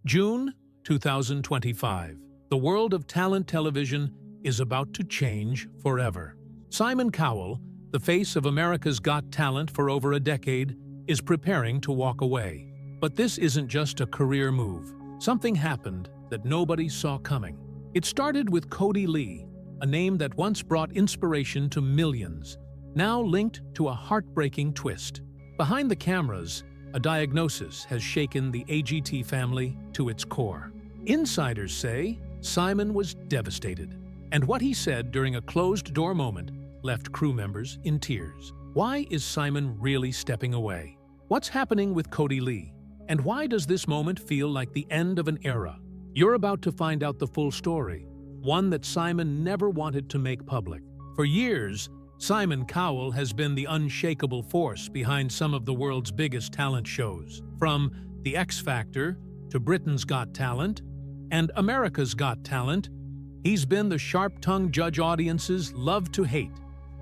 June 2025. The world of talent television is about to change forever. Simon Cowell, the face of America's Got Talent for over a decade, is preparing to walk away. But this isn't just a career move. Something happened that nobody saw coming. It started with Kodi, a name that once brought inspiration to millions, now linked to a heartbreaking twist. Behind the cameras, a diagnosis has shaken the AGT family to its core. Insiders say Simon was devastated, and what he said during a closed-door moment left crew members in tears. Why is Simon really stepping away? What's happening with Kodi, and why does this moment feel like the end of an era? You're about to find out the full story, one that Simon never wanted to make public. For years, Simon Cowell has been the unshakable force behind some of the world's biggest talent shows, from The X Factor to Britain's Got Talent and America's Got Talent. He's been the sharp-tongued judge audiences love to hate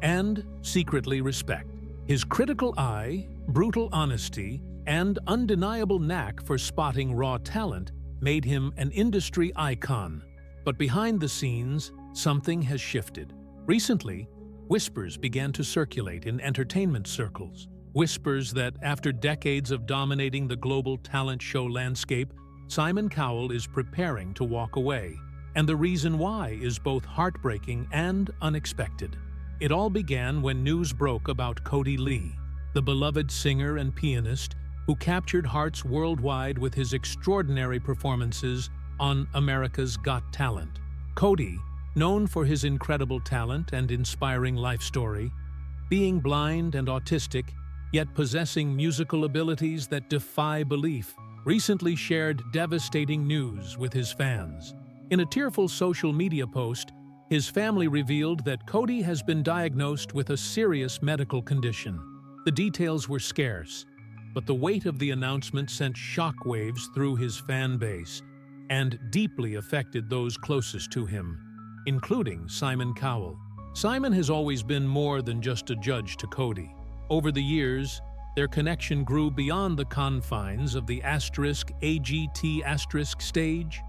and secretly respect. His critical eye, brutal honesty, and undeniable knack for spotting raw talent made him an industry icon. But behind the scenes, something has shifted. Recently, whispers began to circulate in entertainment circles. Whispers that, after decades of dominating the global talent show landscape, Simon Cowell is preparing to walk away. And the reason why is both heartbreaking and unexpected. It all began when news broke about Kodi, the beloved singer and pianist who captured hearts worldwide with his extraordinary performances on America's Got Talent. Kodi, known for his incredible talent and inspiring life story, being blind and autistic, yet possessing musical abilities that defy belief, recently shared devastating news with his fans. In a tearful social media post, his family revealed that Kodi has been diagnosed with a serious medical condition. The details were scarce, but the weight of the announcement sent shockwaves through his fan base and deeply affected those closest to him, including Simon Cowell. Simon has always been more than just a judge to Kodi. Over the years, their connection grew beyond the confines of the *AGT* stage.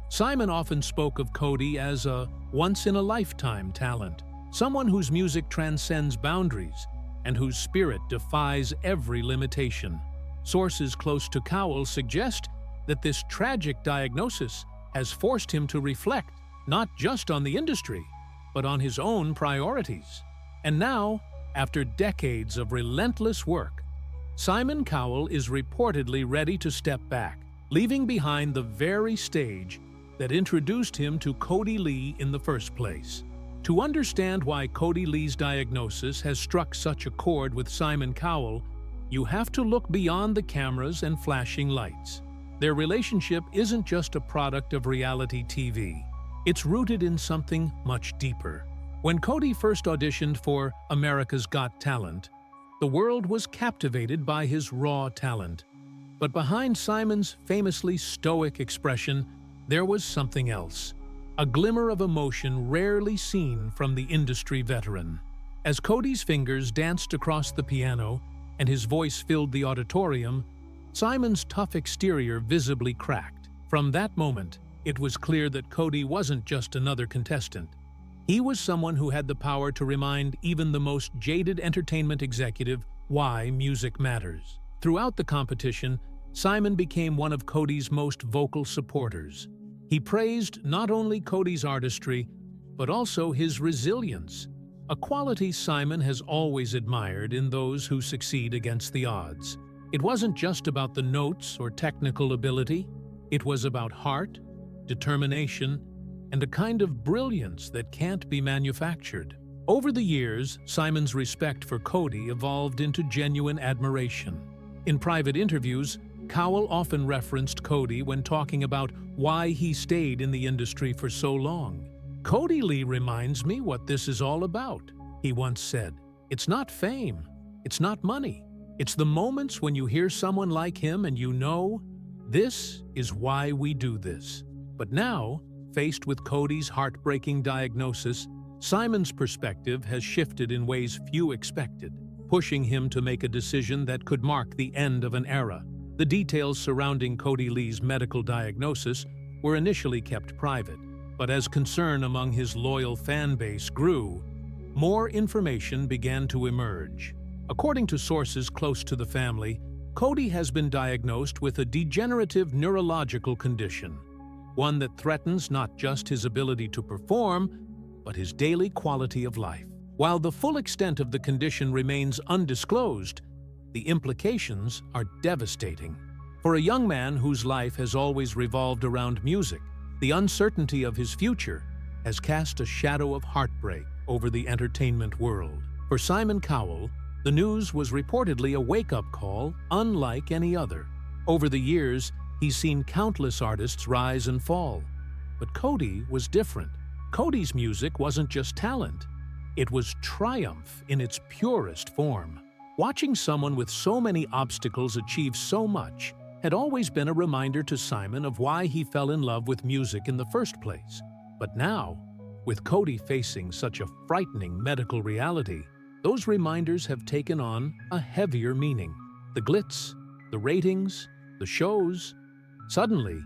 Simon often spoke of Kodi as a once-in-a-lifetime talent, someone whose music transcends boundaries and whose spirit defies every limitation. Sources close to Cowell suggest that this tragic diagnosis has forced him to reflect not just on the industry, but on his own priorities. And now, after decades of relentless work, Simon Cowell is reportedly ready to step back, leaving behind the very stage that introduced him to Kodi in the first place. To understand why Kodi's diagnosis has struck such a chord with Simon Cowell, you have to look beyond the cameras and flashing lights. Their relationship isn't just a product of reality TV. It's rooted in something much deeper. When Kodi first auditioned for America's Got Talent, the world was captivated by his raw talent. But behind Simon's famously stoic expression, there was something else. A glimmer of emotion rarely seen from the industry veteran. As Kodi's fingers danced across the piano and his voice filled the auditorium, Simon's tough exterior visibly cracked. From that moment, it was clear that Kodi wasn't just another contestant. He was someone who had the power to remind even the most jaded entertainment executive why music matters. Throughout the competition, Simon became one of Kodi's most vocal supporters. He praised not only Kodi's artistry, but also his resilience, a quality Simon has always admired in those who succeed against the odds. It wasn't just about the notes or technical ability, it was about heart, determination, and a kind of brilliance that can't be manufactured. Over the years, Simon's respect for Kodi evolved into genuine admiration. In private interviews, Cowell often referenced Kodi when talking about why he stayed in the industry for so long. "Kodi reminds me what this is all about," he once said. "It's not fame, it's not money. It's the moments when you hear someone like him and you know, this is why we do this." But now, faced with Kodi's heartbreaking diagnosis, Simon's perspective has shifted in ways few expected, pushing him to make a decision that could mark the end of an era. The details surrounding Kodi Lee's medical diagnosis were initially kept private, but as concern among his loyal fan base grew, more information began to emerge. According to sources close to the family, Kodi has been diagnosed with a degenerative neurological condition, one that threatens not just his ability to perform, but his daily quality of life. While the full extent of the condition remains undisclosed, the implications are devastating. For a young man whose life has always revolved around music, the uncertainty of his future has cast a shadow of heartbreak over the entertainment world. For Simon Cowell, the news was reportedly a wake-up call unlike any other. Over the years, he's seen countless artists rise and fall. But Kodi was different. Kodi's music wasn't just talent. It was triumph in its purest form. Watching someone with so many obstacles achieve so much had always been a reminder to Simon of why he fell in love with music in the first place. But now, with Kodi facing such a frightening medical reality, those reminders have taken on a heavier meaning. The glitz, the ratings, the shows, suddenly,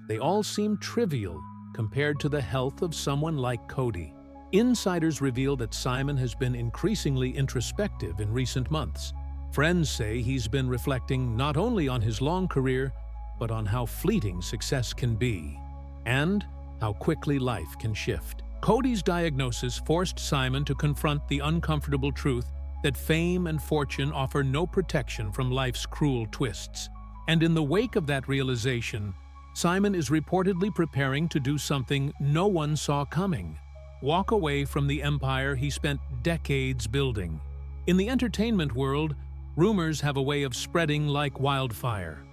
they all seem trivial compared to the health of someone like Kodi. Insiders reveal that Simon has been increasingly introspective in recent months. Friends say he's been reflecting not only on his long career, but on how fleeting success can be, and how quickly life can shift. Kodi's diagnosis forced Simon to confront the uncomfortable truth that fame and fortune offer no protection from life's cruel twists. And in the wake of that realization, Simon is reportedly preparing to do something no one saw coming: walk away from the empire he spent decades building. In the entertainment world, rumors have a way of spreading like wildfire,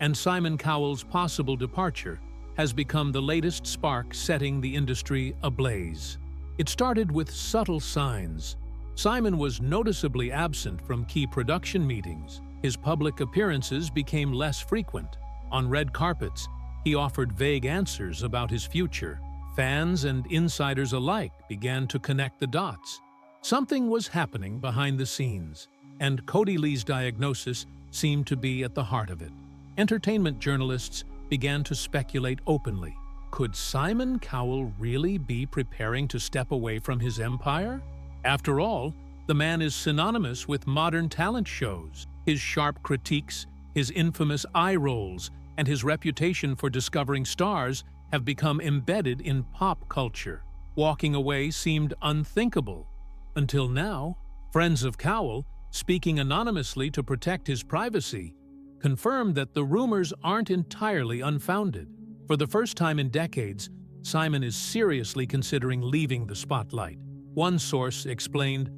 and Simon Cowell's possible departure has become the latest spark setting the industry ablaze. It started with subtle signs. Simon was noticeably absent from key production meetings. His public appearances became less frequent. On red carpets, he offered vague answers about his future. Fans and insiders alike began to connect the dots. Something was happening behind the scenes, and Kodi Lee's diagnosis seemed to be at the heart of it. Entertainment journalists began to speculate openly. Could Simon Cowell really be preparing to step away from his empire? After all, the man is synonymous with modern talent shows. His sharp critiques, his infamous eye rolls, and his reputation for discovering stars have become embedded in pop culture. Walking away seemed unthinkable. Until now, friends of Cowell, speaking anonymously to protect his privacy, confirmed that the rumors aren't entirely unfounded. For the first time in decades, Simon is seriously considering leaving the spotlight. One source explained,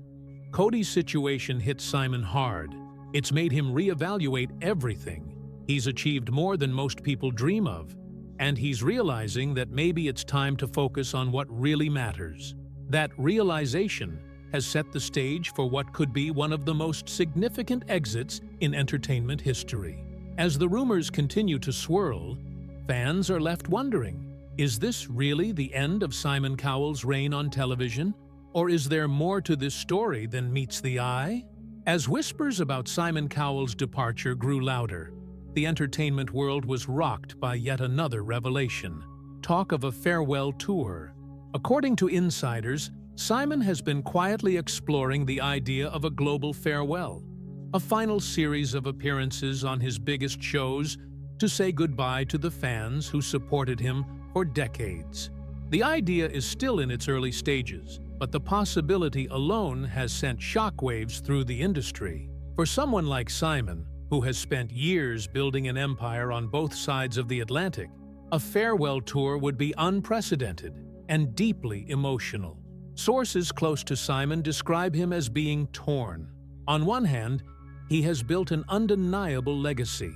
"Kodi's situation hit Simon hard. It's made him reevaluate everything. He's achieved more than most people dream of, and he's realizing that maybe it's time to focus on what really matters." That realization has set the stage for what could be one of the most significant exits in entertainment history. As the rumors continue to swirl, fans are left wondering, is this really the end of Simon Cowell's reign on television? Or is there more to this story than meets the eye? As whispers about Simon Cowell's departure grew louder, the entertainment world was rocked by yet another revelation: talk of a farewell tour. According to insiders, Simon has been quietly exploring the idea of a global farewell, a final series of appearances on his biggest shows to say goodbye to the fans who supported him for decades. The idea is still in its early stages, but the possibility alone has sent shockwaves through the industry. For someone like Simon, who has spent years building an empire on both sides of the Atlantic, a farewell tour would be unprecedented and deeply emotional. Sources close to Simon describe him as being torn. On one hand, he has built an undeniable legacy,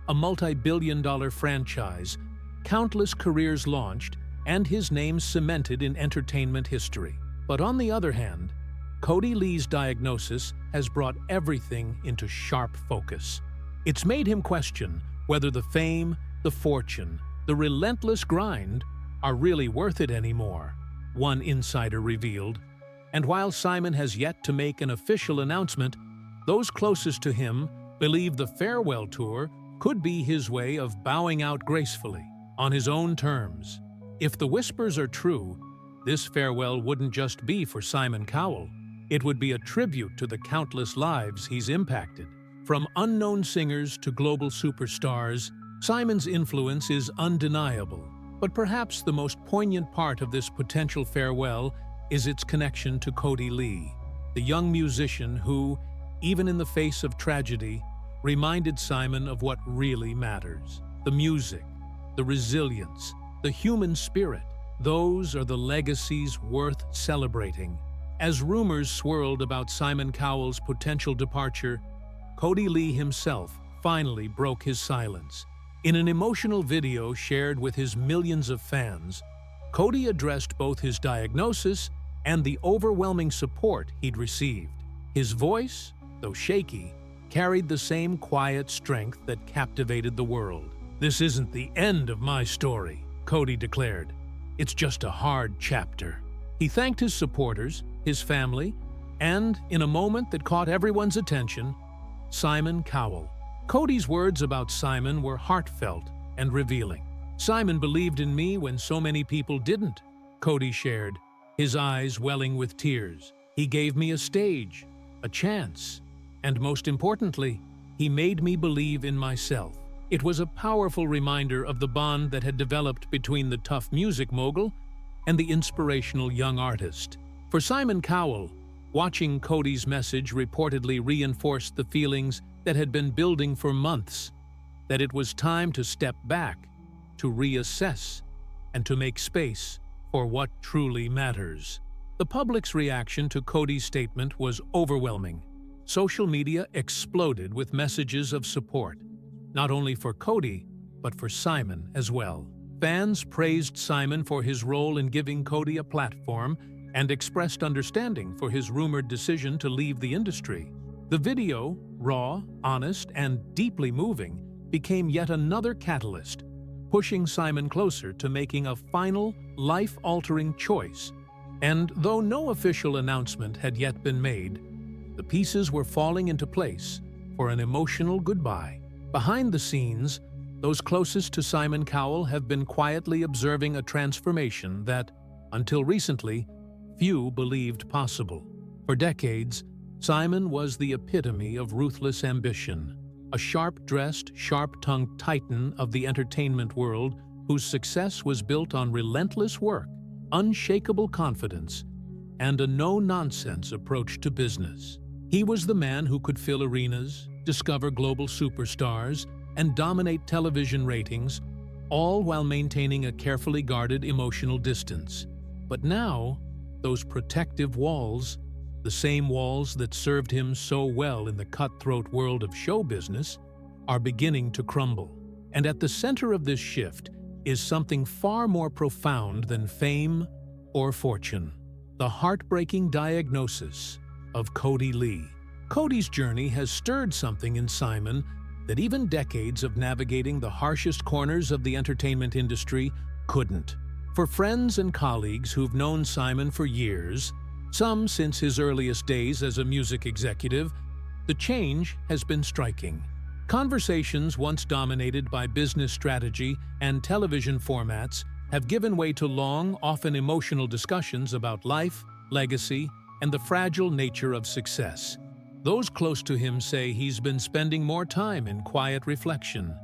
a multi-billion-dollar franchise, countless careers launched, and his name cemented in entertainment history. But on the other hand, Kodi Lee's diagnosis has brought everything into sharp focus. It's made him question whether the fame, the fortune, the relentless grind are really worth it anymore, one insider revealed. And while Simon has yet to make an official announcement, those closest to him believe the farewell tour could be his way of bowing out gracefully, on his own terms. If the whispers are true, this farewell wouldn't just be for Simon Cowell. It would be a tribute to the countless lives he's impacted. From unknown singers to global superstars, Simon's influence is undeniable. But perhaps the most poignant part of this potential farewell is its connection to Kodi Lee, the young musician who, even in the face of tragedy, reminded Simon of what really matters. The music, the resilience, the human spirit. Those are the legacies worth celebrating. As rumors swirled about Simon Cowell's potential departure, Kodi Lee himself finally broke his silence. In an emotional video shared with his millions of fans, Kodi addressed both his diagnosis and the overwhelming support he'd received. His voice, though shaky, carried the same quiet strength that captivated the world. "This isn't the end of my story," Kodi declared. "It's just a hard chapter." He thanked his supporters, his family, and, in a moment that caught everyone's attention, Simon Cowell. Kodi's words about Simon were heartfelt and revealing. "Simon believed in me when so many people didn't," Kodi shared, his eyes welling with tears. "He gave me a stage, a chance, and most importantly, he made me believe in myself." It was a powerful reminder of the bond that had developed between the tough music mogul and the inspirational young artist. For Simon Cowell, watching Kodi's message reportedly reinforced the feelings that had been building for months, that it was time to step back, to reassess, and to make space for what truly matters. The public's reaction to Kodi's statement was overwhelming. Social media exploded with messages of support, not only for Kodi, but for Simon as well. Fans praised Simon for his role in giving Kodi a platform and expressed understanding for his rumored decision to leave the industry. The video, raw, honest, and deeply moving, became yet another catalyst, pushing Simon closer to making a final, life-altering choice. And though no official announcement had yet been made, the pieces were falling into place for an emotional goodbye. Behind the scenes, those closest to Simon Cowell have been quietly observing a transformation that, until recently, few believed possible. For decades, Simon was the epitome of ruthless ambition, a sharp-dressed, sharp-tongued titan of the entertainment world whose success was built on relentless work, unshakable confidence, and a no-nonsense approach to business. He was the man who could fill arenas, discover global superstars, and dominate television ratings, all while maintaining a carefully guarded emotional distance. But now, those protective walls, the same walls that served him so well in the cutthroat world of show business, are beginning to crumble. And at the center of this shift is something far more profound than fame or fortune: the heartbreaking diagnosis of Kodi Lee. Kodi's journey has stirred something in Simon that even decades of navigating the harshest corners of the entertainment industry couldn't. For friends and colleagues who've known Simon for years, some since his earliest days as a music executive, the change has been striking. Conversations once dominated by business strategy and television formats have given way to long, often emotional discussions about life, legacy, and the fragile nature of success. Those close to him say he's been spending more time in quiet reflection,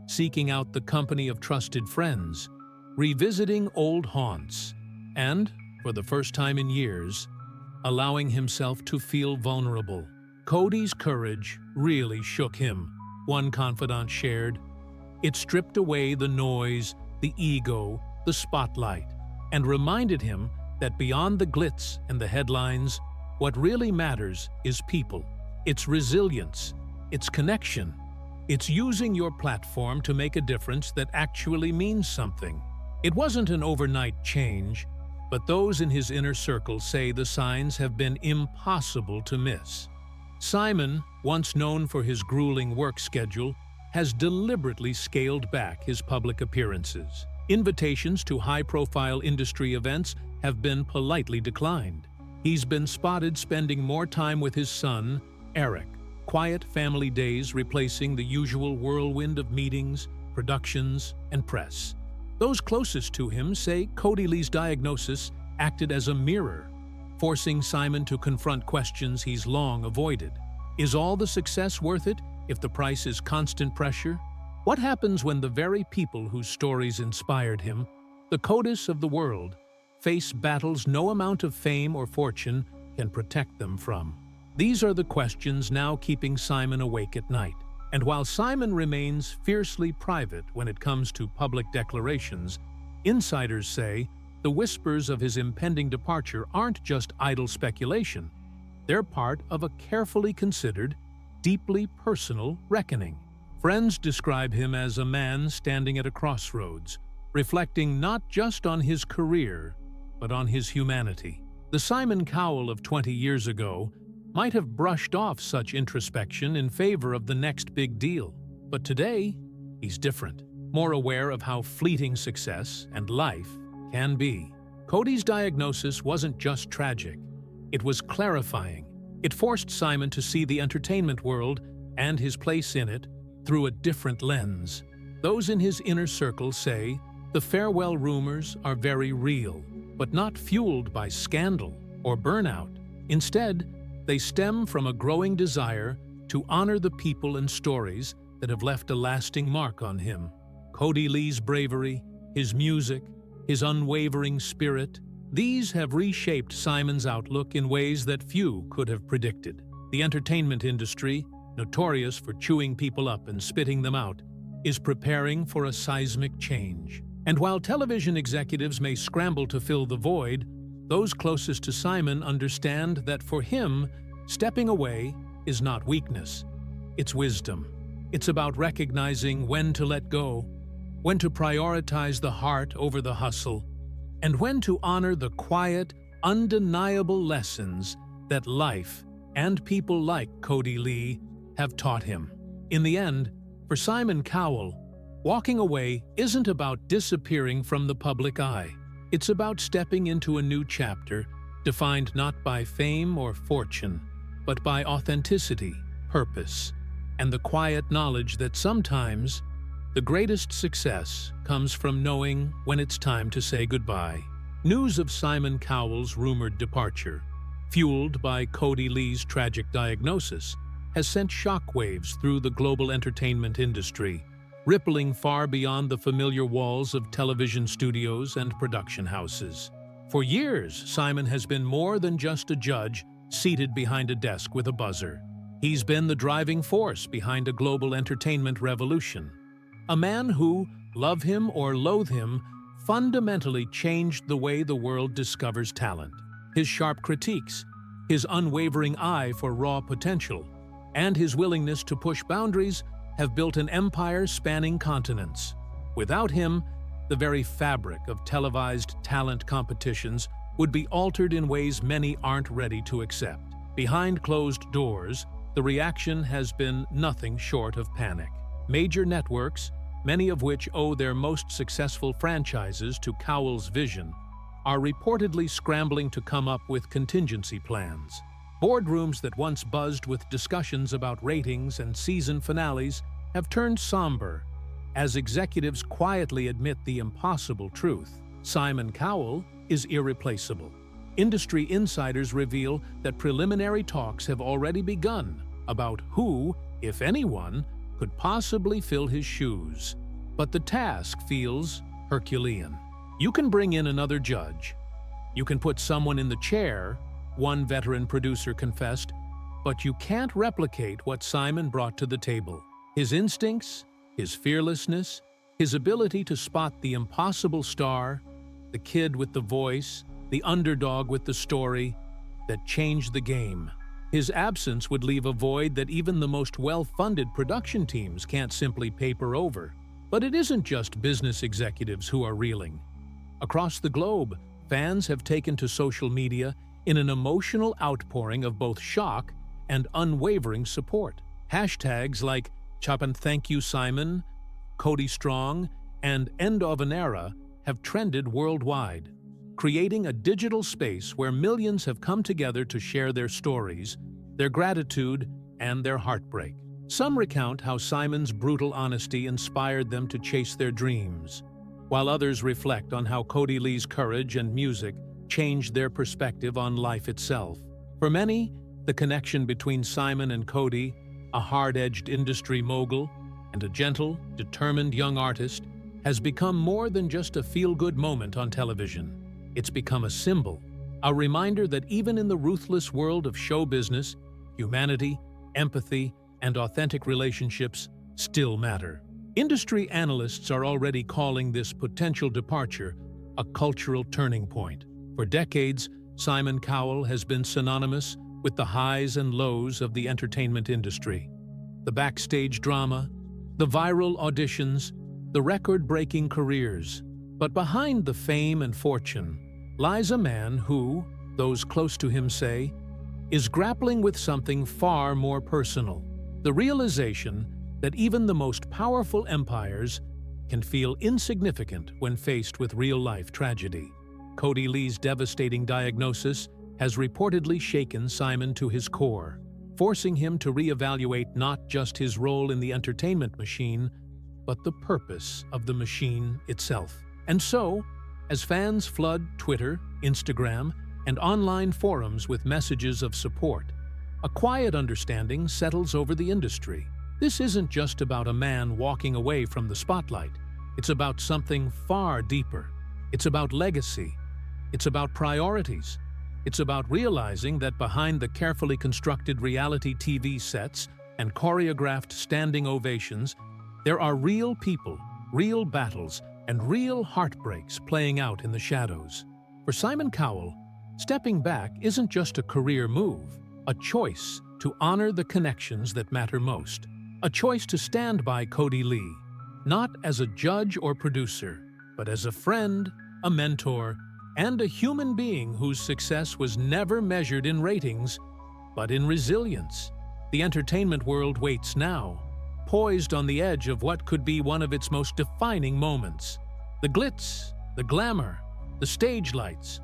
seeking out the company of trusted friends, revisiting old haunts, and, for the first time in years, allowing himself to feel vulnerable. Kodi's courage really shook him, one confidant shared. It stripped away the noise, the ego, the spotlight, and reminded him that beyond the glitz and the headlines, what really matters is people. It's resilience, it's connection, it's using your platform to make a difference that actually means something. It wasn't an overnight change, but those in his inner circle say the signs have been impossible to miss. Simon, once known for his grueling work schedule, has deliberately scaled back his public appearances. Invitations to high-profile industry events have been politely declined. He's been spotted spending more time with his son, Eric, quiet family days replacing the usual whirlwind of meetings, productions, and press. Those closest to him say Kodi Lee's diagnosis acted as a mirror, forcing Simon to confront questions he's long avoided. Is all the success worth it if the price is constant pressure? What happens when the very people whose stories inspired him, the Kodis of the world, face battles no amount of fame or fortune can protect them from? These are the questions now keeping Simon awake at night. And while Simon remains fiercely private when it comes to public declarations, insiders say the whispers of his impending departure aren't just idle speculation. They're part of a carefully considered, deeply personal reckoning. Friends describe him as a man standing at a crossroads, reflecting not just on his career, but on his humanity. The Simon Cowell of 20 years ago might have brushed off such introspection in favor of the next big deal. But today, he's different, more aware of how fleeting success and life can be. Kodi's diagnosis wasn't just tragic, it was clarifying. It forced Simon to see the entertainment world and his place in it through a different lens. Those in his inner circle say the farewell rumors are very real, but not fueled by scandal or burnout. Instead, they stem from a growing desire to honor the people and stories that have left a lasting mark on him. Kodi Lee's bravery, his music, his unwavering spirit, these have reshaped Simon's outlook in ways that few could have predicted. The entertainment industry, notorious for chewing people up and spitting them out, is preparing for a seismic change. And while television executives may scramble to fill the void, those closest to Simon understand that for him, stepping away is not weakness, it's wisdom. It's about recognizing when to let go, when to prioritize the heart over the hustle, and when to honor the quiet, undeniable lessons that life and people like Kodi Lee have taught him. In the end, for Simon Cowell, walking away isn't about disappearing from the public eye. It's about stepping into a new chapter, defined not by fame or fortune, but by authenticity, purpose, and the quiet knowledge that sometimes the greatest success comes from knowing when it's time to say goodbye. News of Simon Cowell's rumored departure, fueled by Kodi Lee's tragic diagnosis, has sent shockwaves through the global entertainment industry, rippling far beyond the familiar walls of television studios and production houses. For years, Simon has been more than just a judge seated behind a desk with a buzzer. He's been the driving force behind a global entertainment revolution. A man who, love him or loathe him, fundamentally changed the way the world discovers talent. His sharp critiques, his unwavering eye for raw potential, and his willingness to push boundaries have built an empire spanning continents. Without him, the very fabric of televised talent competitions would be altered in ways many aren't ready to accept. Behind closed doors, the reaction has been nothing short of panic. Major networks, many of which owe their most successful franchises to Cowell's vision, are reportedly scrambling to come up with contingency plans. Boardrooms that once buzzed with discussions about ratings and season finales have turned somber as executives quietly admit the impossible truth: Simon Cowell is irreplaceable. Industry insiders reveal that preliminary talks have already begun about who, if anyone, could possibly fill his shoes. But the task feels Herculean. You can bring in another judge. You can put someone in the chair, one veteran producer confessed, but you can't replicate what Simon brought to the table. His instincts, his fearlessness, his ability to spot the impossible star, the kid with the voice, the underdog with the story that changed the game. His absence would leave a void that even the most well-funded production teams can't simply paper over. But it isn't just business executives who are reeling. Across the globe, fans have taken to social media in an emotional outpouring of both shock and unwavering support. Hashtags like "Chop and Thank You Simon," "Kodi Strong," and "End of an Era" have trended worldwide, creating a digital space where millions have come together to share their stories, their gratitude, and their heartbreak. Some recount how Simon's brutal honesty inspired them to chase their dreams, while others reflect on how Kodi Lee's courage and music changed their perspective on life itself. For many, the connection between Simon and Kodi, a hard-edged industry mogul and a gentle, determined young artist, has become more than just a feel-good moment on television. It's become a symbol, a reminder that even in the ruthless world of show business, humanity, empathy, and authentic relationships still matter. Industry analysts are already calling this potential departure a cultural turning point. For decades, Simon Cowell has been synonymous with the highs and lows of the entertainment industry. The backstage drama, the viral auditions, the record-breaking careers. But behind the fame and fortune lies a man who, those close to him say, is grappling with something far more personal. The realization that even the most powerful empires can feel insignificant when faced with real-life tragedy. Kodi Lee's devastating diagnosis has reportedly shaken Simon to his core, forcing him to reevaluate not just his role in the entertainment machine, but the purpose of the machine itself. And so, as fans flood Twitter, Instagram, and online forums with messages of support, a quiet understanding settles over the industry. This isn't just about a man walking away from the spotlight. It's about something far deeper. It's about legacy. It's about priorities. It's about realizing that behind the carefully constructed reality TV sets and choreographed standing ovations, there are real people, real battles, and real heartbreaks playing out in the shadows. For Simon Cowell, stepping back isn't just a career move, a choice to honor the connections that matter most. A choice to stand by Kodi Lee, not as a judge or producer, but as a friend, a mentor, and a human being whose success was never measured in ratings, but in resilience. The entertainment world waits now, poised on the edge of what could be one of its most defining moments. The glitz, the glamour, the stage lights,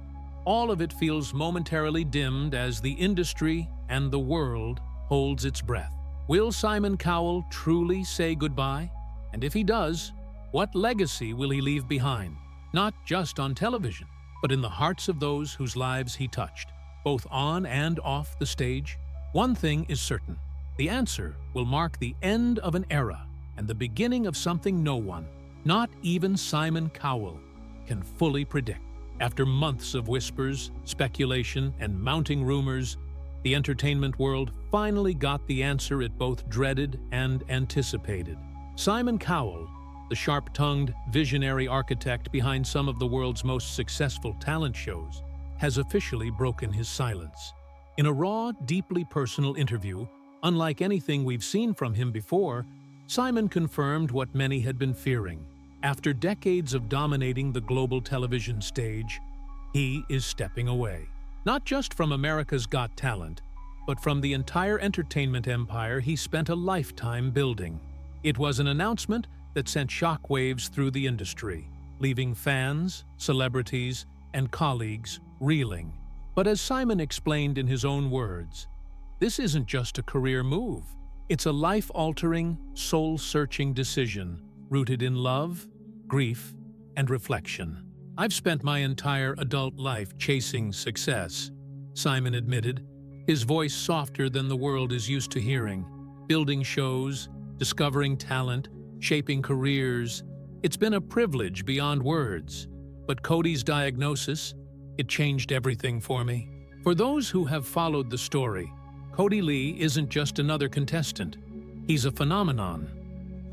all of it feels momentarily dimmed as the industry and the world holds its breath. Will Simon Cowell truly say goodbye? And if he does, what legacy will he leave behind? Not just on television, but in the hearts of those whose lives he touched, both on and off the stage? One thing is certain. The answer will mark the end of an era and the beginning of something no one, not even Simon Cowell, can fully predict. After months of whispers, speculation, and mounting rumors, the entertainment world finally got the answer it both dreaded and anticipated. Simon Cowell, the sharp-tongued, visionary architect behind some of the world's most successful talent shows, has officially broken his silence. In a raw, deeply personal interview, unlike anything we've seen from him before, Simon confirmed what many had been fearing. After decades of dominating the global television stage, he is stepping away. Not just from America's Got Talent, but from the entire entertainment empire he spent a lifetime building. It was an announcement that sent shockwaves through the industry, leaving fans, celebrities, and colleagues reeling. But as Simon explained in his own words, this isn't just a career move. It's a life-altering, soul-searching decision rooted in love, grief, and reflection. I've spent my entire adult life chasing success, Simon admitted, his voice softer than the world is used to hearing. Building shows, discovering talent, shaping careers. It's been a privilege beyond words. But Kodi's diagnosis, it changed everything for me. For those who have followed the story, Kodi Lee isn't just another contestant. He's a phenomenon.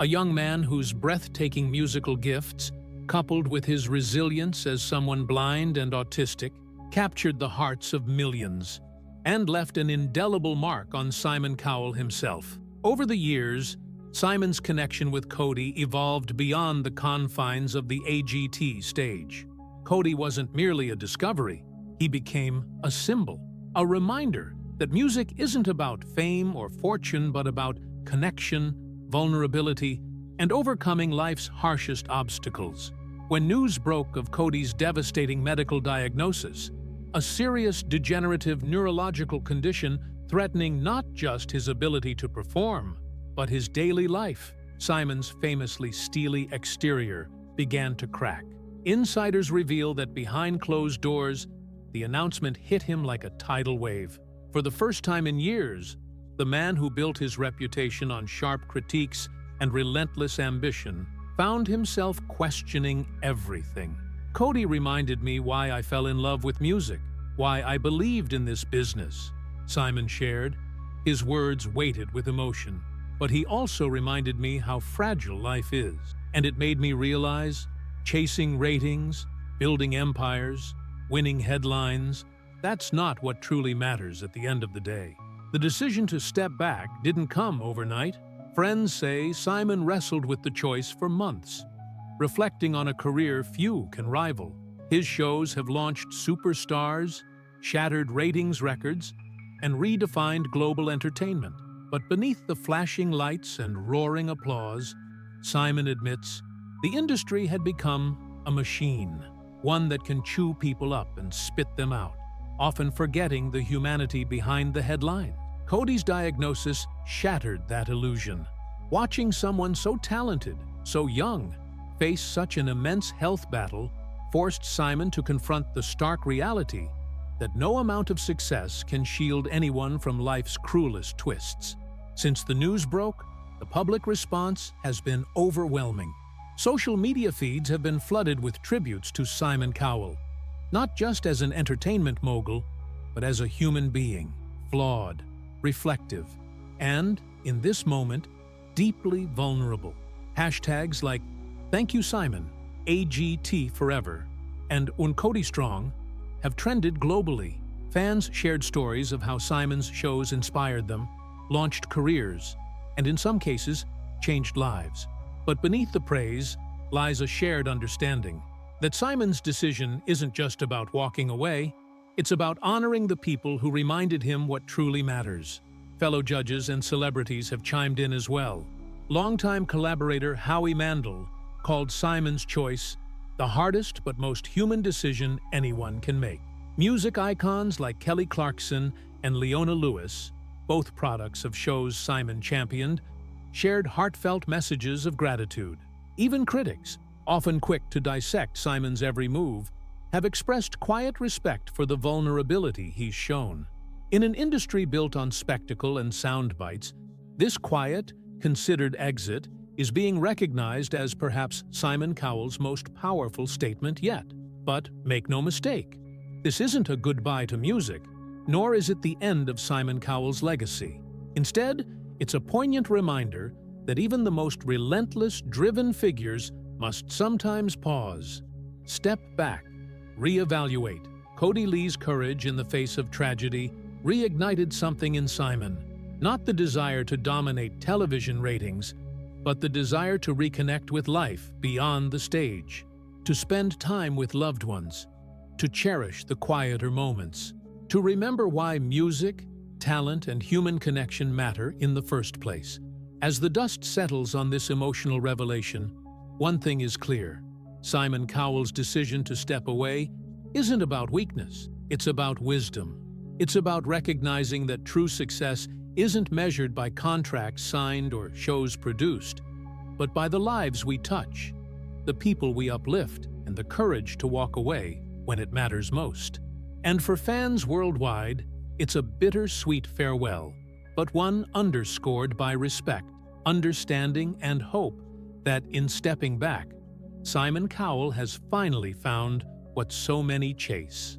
A young man whose breathtaking musical gifts, coupled with his resilience as someone blind and autistic, captured the hearts of millions and left an indelible mark on Simon Cowell himself. Over the years, Simon's connection with Kodi evolved beyond the confines of the AGT stage. Kodi wasn't merely a discovery, he became a symbol, a reminder that music isn't about fame or fortune but about connection, vulnerability, and overcoming life's harshest obstacles. When news broke of Kodi's devastating medical diagnosis, a serious degenerative neurological condition threatening not just his ability to perform, but his daily life. Simon's famously steely exterior began to crack. Insiders reveal that behind closed doors, the announcement hit him like a tidal wave. For the first time in years, the man who built his reputation on sharp critiques and relentless ambition found himself questioning everything. Kodi reminded me why I fell in love with music, why I believed in this business, Simon shared. His words weighted with emotion, but he also reminded me how fragile life is. And it made me realize, chasing ratings, building empires, winning headlines, that's not what truly matters at the end of the day. The decision to step back didn't come overnight. Friends say Simon wrestled with the choice for months, reflecting on a career few can rival. His shows have launched superstars, shattered ratings records, and redefined global entertainment. But beneath the flashing lights and roaring applause, Simon admits, the industry had become a machine, one that can chew people up and spit them out, often forgetting the humanity behind the headline. Kodi's diagnosis shattered that illusion. Watching someone so talented, so young, face such an immense health battle forced Simon to confront the stark reality that no amount of success can shield anyone from life's cruelest twists. Since the news broke, the public response has been overwhelming. Social media feeds have been flooded with tributes to Simon Cowell, not just as an entertainment mogul, but as a human being, flawed, reflective, and, in this moment, deeply vulnerable. Hashtags like "Thank you Simon," AGT Forever, and Kodi Strong have trended globally. Fans shared stories of how Simon's shows inspired them, launched careers, and in some cases, changed lives. But beneath the praise lies a shared understanding that Simon's decision isn't just about walking away, it's about honoring the people who reminded him what truly matters. Fellow judges and celebrities have chimed in as well. Longtime collaborator Howie Mandel called Simon's choice the hardest but most human decision anyone can make. Music icons like Kelly Clarkson and Leona Lewis, both products of shows Simon championed, shared heartfelt messages of gratitude. Even critics, often quick to dissect Simon's every move, have expressed quiet respect for the vulnerability he's shown. In an industry built on spectacle and sound bites, this quiet, considered exit is being recognized as perhaps Simon Cowell's most powerful statement yet. But make no mistake, this isn't a goodbye to music, nor is it the end of Simon Cowell's legacy. Instead, it's a poignant reminder that even the most relentless, driven figures must sometimes pause, step back, reevaluate. Kodi Lee's courage in the face of tragedy reignited something in Simon, not the desire to dominate television ratings, but the desire to reconnect with life beyond the stage, to spend time with loved ones, to cherish the quieter moments, to remember why music, talent, and human connection matter in the first place. As the dust settles on this emotional revelation, one thing is clear. Simon Cowell's decision to step away isn't about weakness, it's about wisdom. It's about recognizing that true success isn't measured by contracts signed or shows produced, but by the lives we touch, the people we uplift, and the courage to walk away when it matters most. And for fans worldwide, it's a bittersweet farewell, but one underscored by respect, understanding, and hope that in stepping back, Simon Cowell has finally found what so many chase.